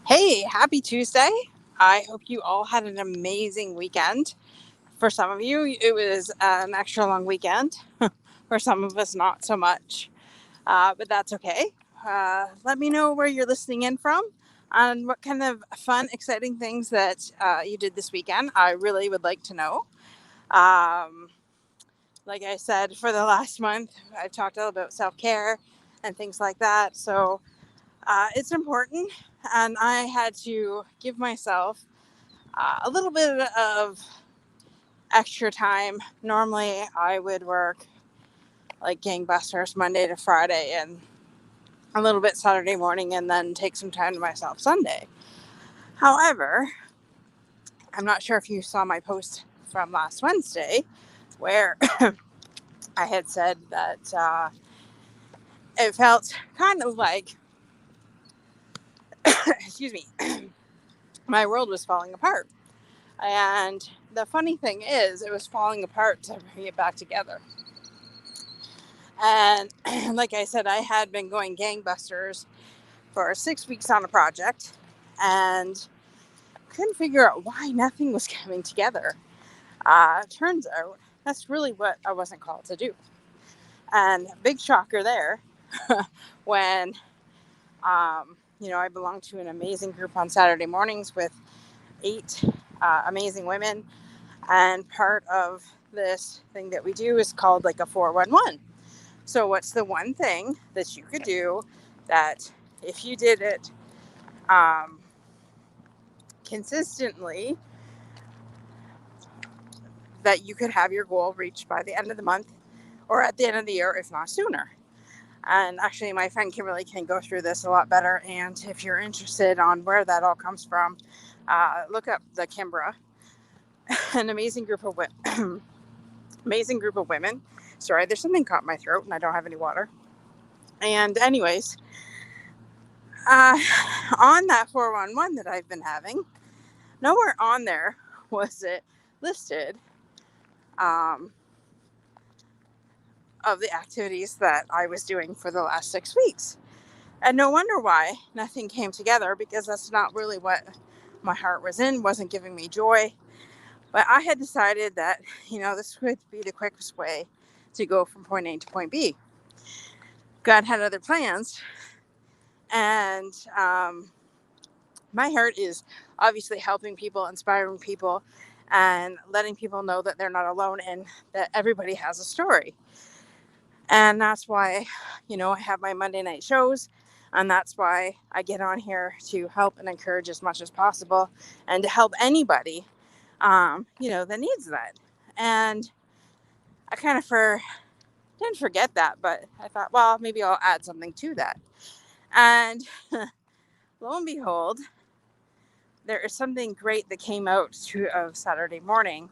Hey, happy Tuesday. I hope you all had an amazing weekend. For some of you, it was an extra long weekend. For some of us, not so much. But that's okay. Let me know where you're listening in from and what kind of fun, exciting things that you did this weekend. I really would like to know. Um, like I said, for the last month, I've talked a little about self care and things like that. So it's important. And I had to give myself a little bit of extra time. Normally, I would work like gangbusters Monday to Friday and a little bit Saturday morning and then take some time to myself Sunday. However, I'm not sure if you saw my post from last Wednesday where I had said that it felt kind of like, excuse me, my world was falling apart. And the funny thing is, it was falling apart to bring it back together. And like I said, I had been going gangbusters for 6 weeks on a project and couldn't figure out why nothing was coming together. Turns out that's really what I wasn't called to do. And big shocker there when, I belong to an amazing group on Saturday mornings with 8 amazing women. And part of this thing that we do is called like a 411. So, what's the one thing that you could do that if you did it um, consistently, that you could have your goal reached by the end of the month or at the end of the year, if not sooner? And actually, my friend Kimberly can go through this a lot better. And if you're interested on where that all comes from, look up the Kimbra, an amazing group of amazing group of women. Sorry, there's something caught in my throat, and I don't have any water. And anyways, uh, on that 411 that I've been having, nowhere on there was it listed um, of the activities that I was doing for the last 6 weeks. And no wonder why nothing came together, because that's not really what my heart was in, wasn't giving me joy. But I had decided that, this would be the quickest way to go from point A to point B. God had other plans. And my heart is obviously helping people, inspiring people, and letting people know that they're not alone and that everybody has a story. And that's why, I have my Monday night shows. And that's why I get on here to help and encourage as much as possible and to help anybody, that needs that. And I kind of didn't forget that, but I thought, well, maybe I'll add something to that. And lo and behold, there is something great that came out of Saturday morning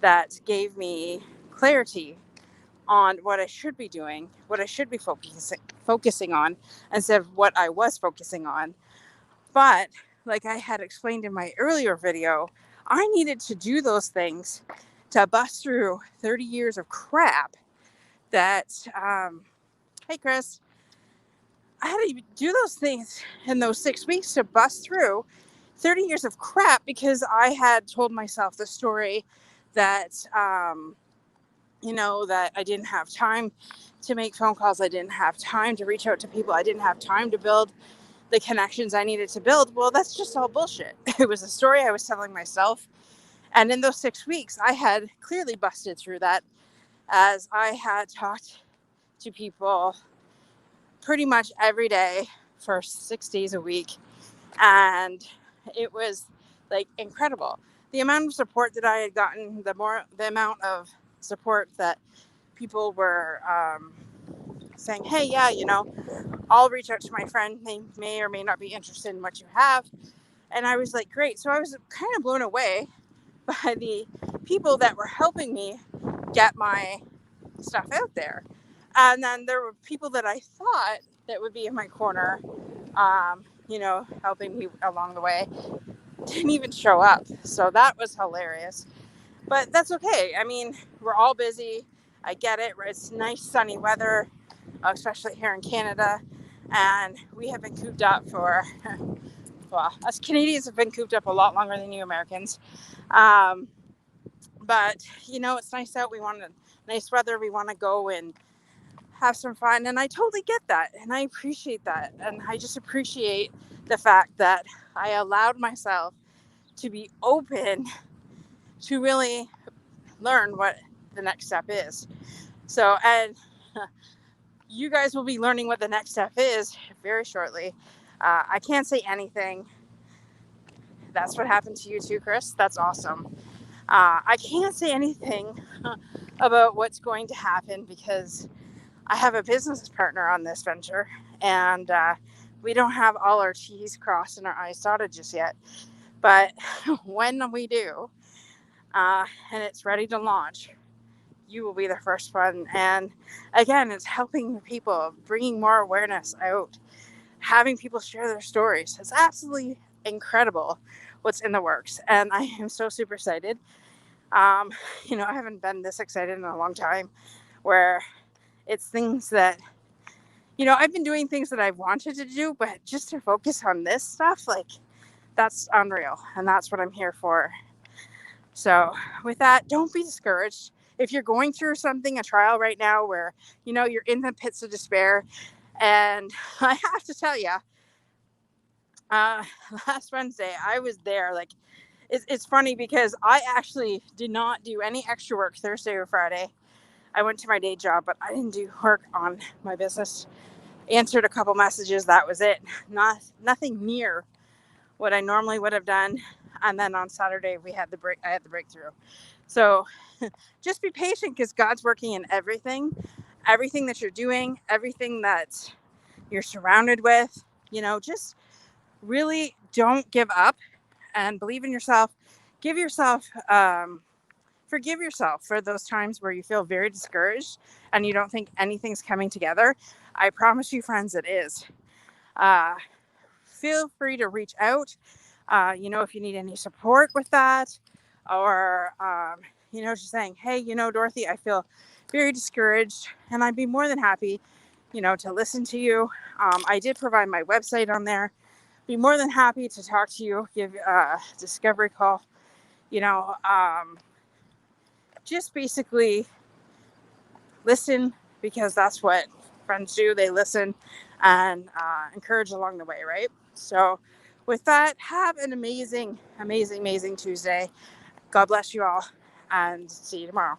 that gave me clarity on what I should be doing, what I should be focusing on instead of what I was focusing on. But like I had explained in my earlier video, I needed to do those things to bust through 30 years of crap that, hey, Chris, I had to do those things in those 6 weeks to bust through 30 years of crap because I had told myself the story that, that I didn't have time to make phone calls. I didn't have time to reach out to people. I didn't have time to build the connections I needed to build. Well, that's just all bullshit. It was a story I was telling myself. And in those 6 weeks, I had clearly busted through that as I had talked to people pretty much every day for 6 days a week. And it was like incredible. The amount of support that I had gotten, the amount of support that people were saying, hey, yeah, I'll reach out to my friend. They may or may not be interested in what you have. And I was like, great. So I was kind of blown away by the people that were helping me get my stuff out there. And then there were people that I thought that would be in my corner, helping me along the way, didn't even show up. So that was hilarious. But that's okay. I mean, we're all busy. I get it. It's nice sunny weather, especially here in Canada. And we have been cooped up for, well, us Canadians have been cooped up a lot longer than you Americans. Um, but, it's nice out. We want nice weather. We want to go and have some fun. And I totally get that. And I appreciate that. And I just appreciate the fact that I allowed myself to be open to really learn what the next step is. So, and you guys will be learning what the next step is very shortly. I can't say anything. That's what happened to you too, Chris. That's awesome. I can't say anything about what's going to happen because I have a business partner on this venture, and we don't have all our T's crossed and our I's dotted just yet. But when we do, and it's ready to launch, you will be the first one. And again, it's helping people, bringing more awareness out, having people share their stories. It's absolutely incredible what's in the works. And I am so super excited. I haven't been this excited in a long time, where it's things that, I've been doing things that I've wanted to do, but just to focus on this stuff, like, that's unreal. And that's what I'm here for. So with that, don't be discouraged. If you're going through something, a trial right now where, you're in the pits of despair, and I have to tell you, last Wednesday, I was there. Like, it's funny because I actually did not do any extra work Thursday or Friday. I went to my day job, but I didn't do work on my business. Answered a couple messages. That was it. Nothing near what I normally would have done. And then on Saturday, I had the breakthrough. So just be patient, because God's working in everything that you're doing, everything that you're surrounded with. Just really don't give up and believe in yourself. Forgive yourself for those times where you feel very discouraged and you don't think anything's coming together. I promise you, friends, it is. Feel free to reach out. If you need any support with that, or, just saying, hey, Dorothy, I feel very discouraged, and I'd be more than happy, to listen to you. I did provide my website on there. Be more than happy to talk to you, give a discovery call, just basically listen, because that's what friends do. They listen and encourage along the way, right? So with that, have an amazing, amazing, amazing Tuesday. God bless you all, and see you tomorrow.